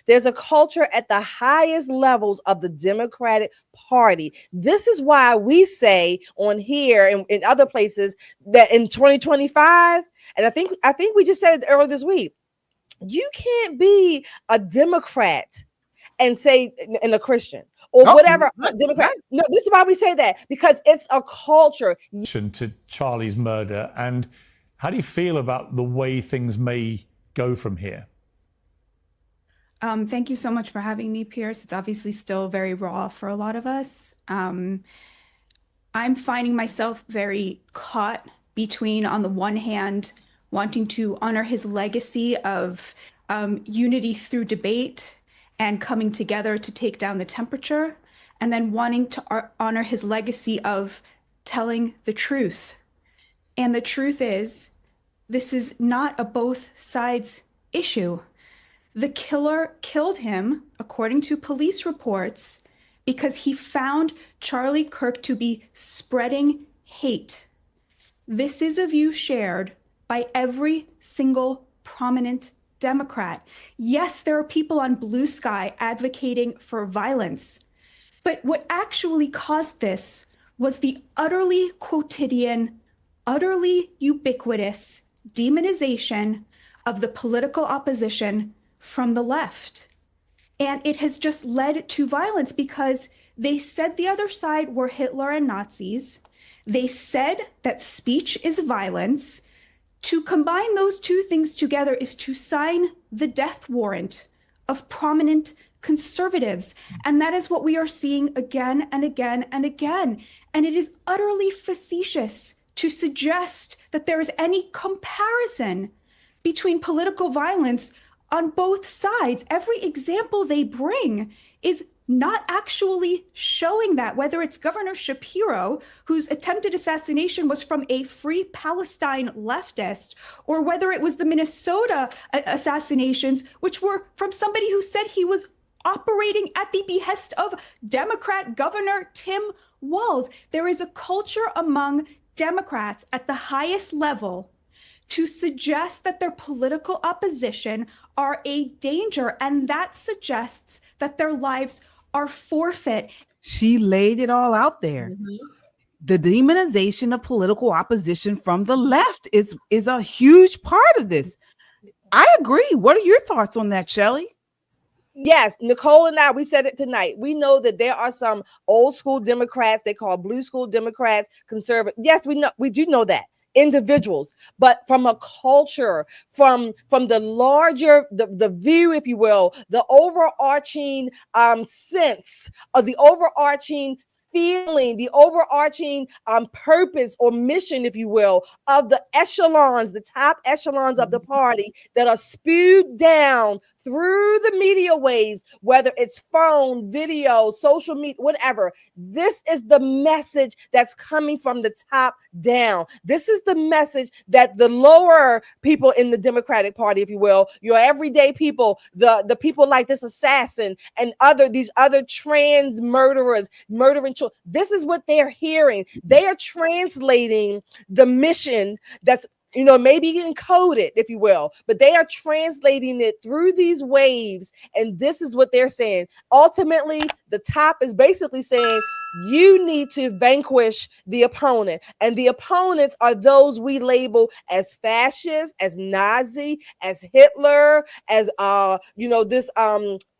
There's a culture at the highest levels of the Democratic Party. This is why we say on here and in other places that in 2025, and I think we just said it earlier this week, you can't be a Democrat and say and a Christian or whatever Democrat. No, this is why we say that, because it's a culture. To Charlie's murder, and how do you feel about the way things may go from here? Thank you so much for having me, Pierce. It's obviously still very raw for a lot of us. I'm finding myself very caught between, on the one hand, wanting to honor his legacy of unity through debate and coming together to take down the temperature, and then wanting to honor his legacy of telling the truth. And the truth is, this is not a both sides issue. The killer killed him, according to police reports, because he found Charlie Kirk to be spreading hate. This is a view shared by every single prominent Democrat. Yes, there are people on Blue Sky advocating for violence, but what actually caused this was the utterly quotidian, utterly ubiquitous demonization of the political opposition from the left. And it has just led to violence because they said the other side were Hitler and Nazis. They said that speech is violence. To combine those two things together is to sign the death warrant of prominent conservatives. And that is what we are seeing again and again and again. And it is utterly facetious to suggest that there is any comparison between political violence on both sides. Every example they bring is not actually showing that, whether it's Governor Shapiro, whose attempted assassination was from a Free Palestine leftist, or whether it was the Minnesota assassinations, which were from somebody who said he was operating at the behest of Democrat Governor Tim Walz. There is a culture among Democrats at the highest level to suggest that their political opposition are a danger, and that suggests that their lives are forfeit. She laid it all out there. The demonization of political opposition from the left is a huge part of this. I agree. What are your thoughts on that, Shelley? Yes, Nicole and I, we said it tonight. We know that there are some old school Democrats, they call blue school Democrats, conservative. Yes, we do know that. Individuals, but from a culture, from the larger, the view, if you will, the overarching sense of the overarching feeling, the overarching purpose or mission, if you will, of the echelons, the top echelons of the party that are spewed down through the media waves, whether it's phone, video, social media, whatever. This is the message that's coming from the top down. This is the message that the lower people in the Democratic Party, if you will, your everyday people, the people like this assassin and these other trans murderers, murdering children. This is what they're hearing. They are translating the mission that's, maybe encoded, if you will, but they are translating it through these waves. And this is what they're saying. Ultimately, the top is basically saying, you need to vanquish the opponent. And the opponents are those we label as fascist, as Nazi, as Hitler, as, this,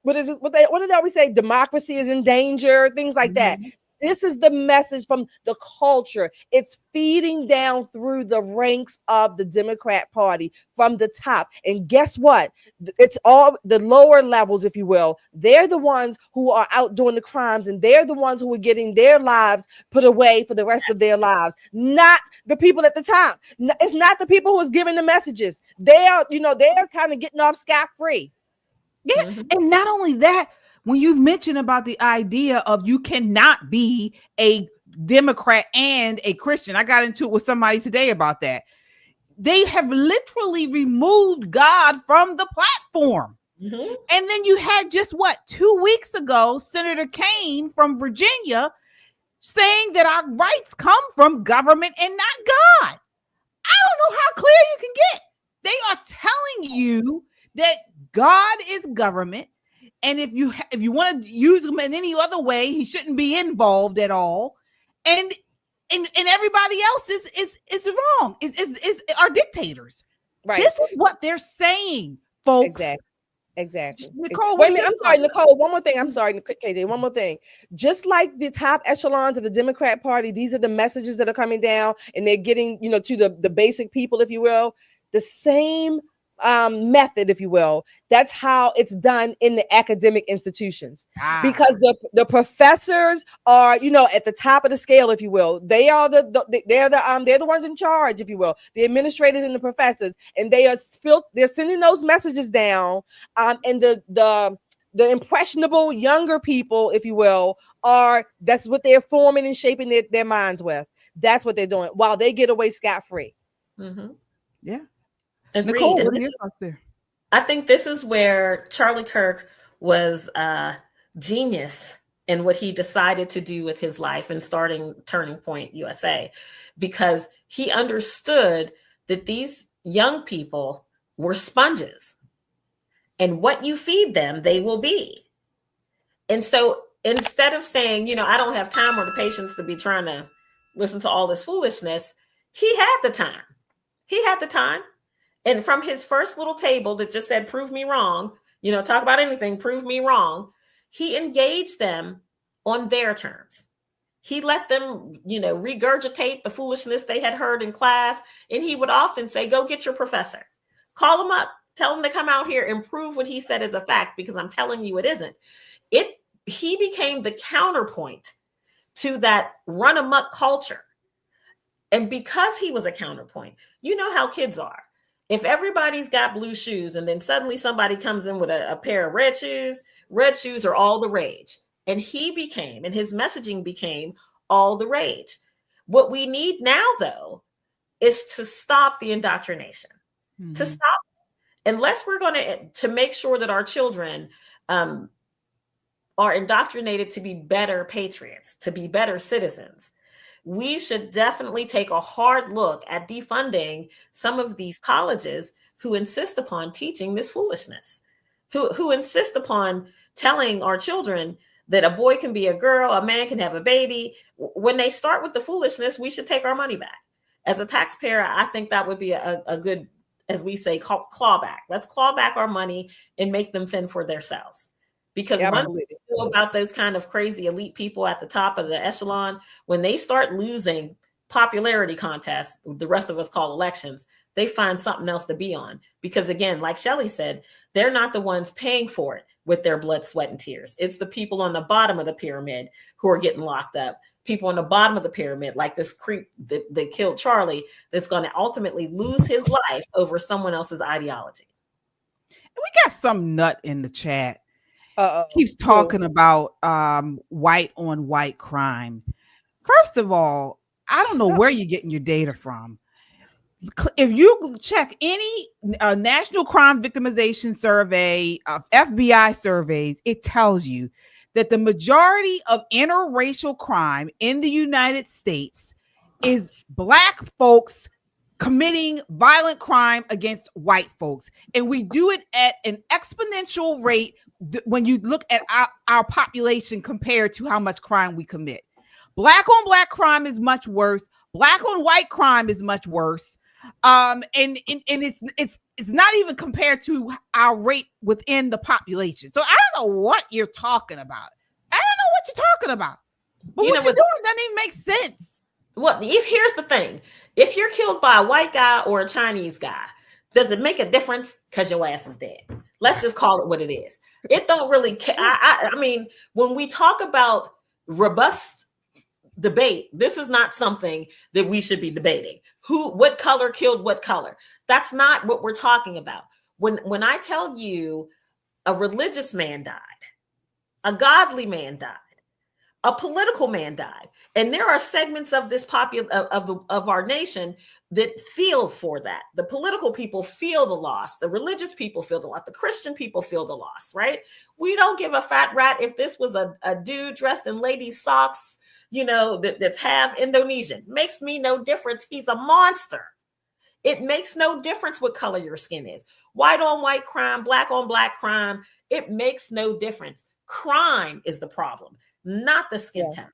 what is it? What did they always say? Democracy is in danger, things like that. This is the message from the culture. It's feeding down through the ranks of the Democrat Party from the top. And guess what? It's all the lower levels, if you will. They're the ones who are out doing the crimes, and they're the ones who are getting their lives put away for the rest of their lives. Not the people at the top. It's not the people who is giving the messages. They're kind of getting off scot-free. Yeah. And not only that, when you mention about the idea of you cannot be a Democrat and a Christian, I got into it with somebody today about that. They have literally removed God from the platform. And then you had just 2 weeks ago, Senator Kane from Virginia saying that our rights come from government and not God. I don't know how clear you can get. They are telling you that God is government And if you want to use him in any other way, he shouldn't be involved at all. And everybody else is wrong. Is are dictators. Right. This is what they're saying, folks. Exactly. Nicole, wait a minute. I'm sorry, Nicole. One more thing. I'm sorry, KJ. One more thing. Just like the top echelons of the Democrat Party, these are the messages that are coming down, and they're getting, to the basic people, if you will. The same method, if you will. That's how it's done in the academic institutions, because the professors are, at the top of the scale, if you will. They are they're the ones in charge, if you will, the administrators and the professors, and they're sending those messages down, and the impressionable younger people, if you will, that's what they're forming and shaping their minds with. That's what they're doing while they get away scot-free. Mm-hmm. Yeah. Agreed. Nicole, what are your thoughts there? I think this is where Charlie Kirk was genius in what he decided to do with his life and starting Turning Point USA, because he understood that these young people were sponges, and what you feed them, they will be. And so instead of saying, I don't have time or the patience to be trying to listen to all this foolishness, he had the time. He had the time. And from his first little table that just said, prove me wrong, talk about anything, prove me wrong, he engaged them on their terms. He let them, regurgitate the foolishness they had heard in class. And he would often say, go get your professor, call him up, tell him to come out here and prove what he said is a fact, because I'm telling you it isn't. He became the counterpoint to that run amok culture. And because he was a counterpoint, you know how kids are. If everybody's got blue shoes and then suddenly somebody comes in with a pair of red shoes are all the rage. And his messaging became all the rage. What we need now, though, is to stop the indoctrination, to stop. Unless we're going to make sure that our children are indoctrinated to be better patriots, to be better citizens, we should definitely take a hard look at defunding some of these colleges who insist upon teaching this foolishness, who insist upon telling our children that a boy can be a girl, a man can have a baby. When they start with the foolishness, we should take our money back. As a taxpayer, I think that would be a good, as we say, clawback. Let's claw back our money and make them fend for themselves. Because one thing about those kind of crazy elite people at the top of the echelon, when they start losing popularity contests, the rest of us call elections, they find something else to be on. Because again, like Shelley said, they're not the ones paying for it with their blood, sweat, and tears. It's the people on the bottom of the pyramid who are getting locked up. People on the bottom of the pyramid, like this creep that killed Charlie, that's going to ultimately lose his life over someone else's ideology. We got some nut in the chat. Keeps talking about white on white crime. First of all, I don't know where you're getting your data from. If you check any National Crime Victimization Survey, FBI surveys, it tells you that the majority of interracial crime in the United States is Black folks committing violent crime against white folks. And we do it at an exponential rate when you look at our population compared to how much crime we commit. Black on Black crime is much worse. Black on white crime is much worse. And it's not even compared to our rate within the population. So I don't know what you're talking about. I don't know what you're talking about. But what you're doing doesn't even make sense. Well, here's the thing. If you're killed by a white guy or a Chinese guy, does it make a difference? Because your ass is dead. Let's just call it what it is. It don't really care. I mean, when we talk about robust debate, this is not something that we should be debating. What color killed what color? That's not what we're talking about. When I tell you a religious man died, a godly man died, a political man died, and there are segments of this of our nation that feel for that. The political people feel the loss. The religious people feel the loss. The Christian people feel the loss, right? We don't give a fat rat if this was a dude dressed in ladies' socks, that's half Indonesian. Makes me no difference. He's a monster. It makes no difference what color your skin is. White on white crime, black on black crime. It makes no difference. Crime is the problem, not the skin tone.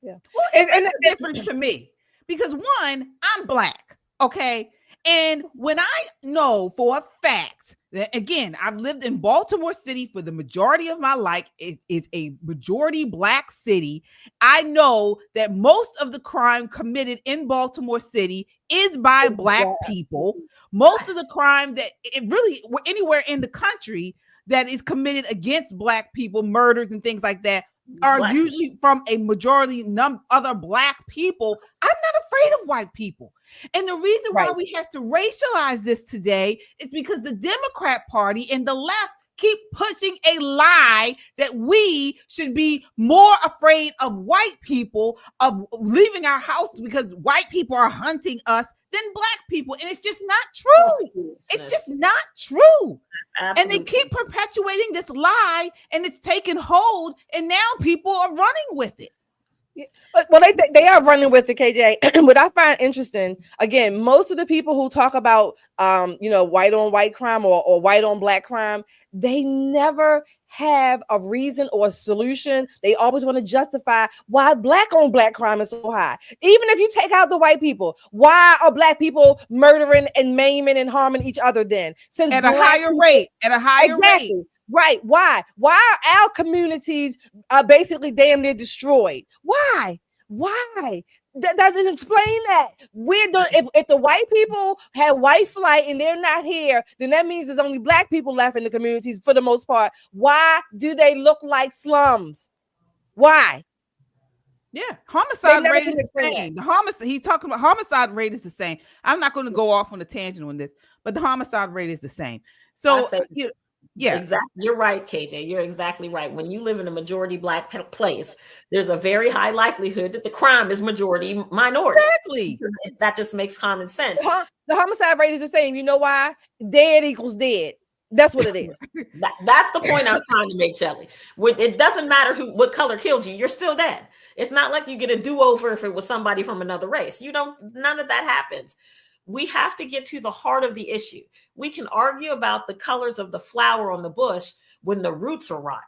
Yeah. Well, and the difference to me, because one, I'm black, okay? And when I know for a fact that, again, I've lived in Baltimore City for the majority of my life. It is a majority black city. I know that most of the crime committed in Baltimore City is by black people. Most of the crime that it really anywhere in the country that is committed against black people, murders and things like that, are usually from a majority other black people. I'm not afraid of white people. And the reason why we have to racialize this today is because the Democrat Party and the left keep pushing a lie that we should be more afraid of white people, of leaving our houses because white people are hunting us than black people. And it's just not true. It's just not true. Absolutely. And they keep perpetuating this lie, and it's taken hold, and now people are running with it. Well, they are running with the KJ. What I find interesting, again, most of the people who talk about white on white crime or white on black crime, they never have a reason or a solution. They always want to justify why black on black crime is so high. Even if you take out the white people, why are black people murdering and maiming and harming each other then? Since at a higher rate. Right. Why? Why are our communities basically damn near destroyed? Why? That doesn't explain that. If the white people have white flight and they're not here, then that means there's only black people left in the communities for the most part. Why do they look like slums? Why? Yeah, homicide rate is the same. He's talking about homicide rate is the same. I'm not going to go off on a tangent on this, but the homicide rate is the same. So yeah, exactly. You're right, KJ. You're exactly right. When you live in a majority black place, there's a very high likelihood that the crime is majority minority. Exactly. That just makes common sense. The homicide rate is the same. You know why? Dead equals dead. That's what it is. That's the point I'm trying to make, Shelly. It doesn't matter what color killed you. You're still dead. It's not like you get a do-over if it was somebody from another race. None of that happens. We have to get to the heart of the issue. We can argue about the colors of the flower on the bush when the roots are rotten.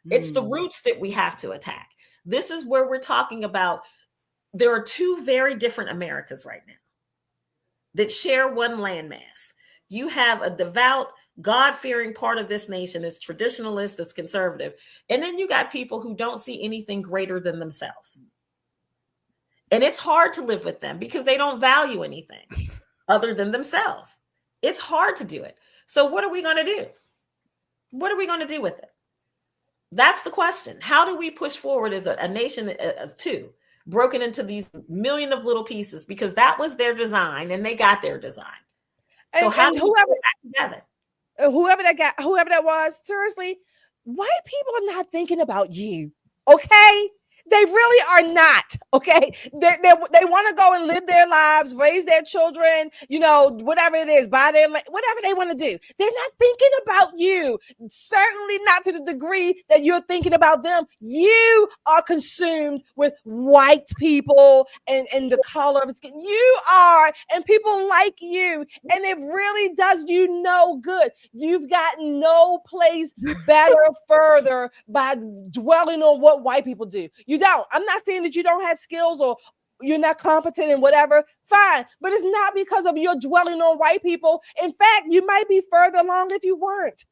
It's the roots that we have to attack. This is where we're talking about. There are two very different Americas right now that share one landmass. You have a devout, God-fearing part of this nation that's traditionalist, that's conservative. And then you got people who don't see anything greater than themselves. And it's hard to live with them because they don't value anything other than themselves. It's hard to do it. So what are we going to do? What are we going to do with it? That's the question. How do we push forward as a nation of two, broken into these million of little pieces? Because that was their design and they got their design. So how do we put that together? Whoever that was, seriously, white people are not thinking about you, okay? They really are not, okay? They want to go and live their lives, raise their children, whatever it is, buy their land, whatever they want to do. They're not thinking about you. Certainly not to the degree that you're thinking about them. You are consumed with white people and the color of skin. You are, and people like you, and it really does you no good. You've got no place better further by dwelling on what white people do. You don't. I'm not saying that you don't have skills or you're not competent and whatever. Fine. But it's not because of your dwelling on white people. In fact, you might be further along if you weren't.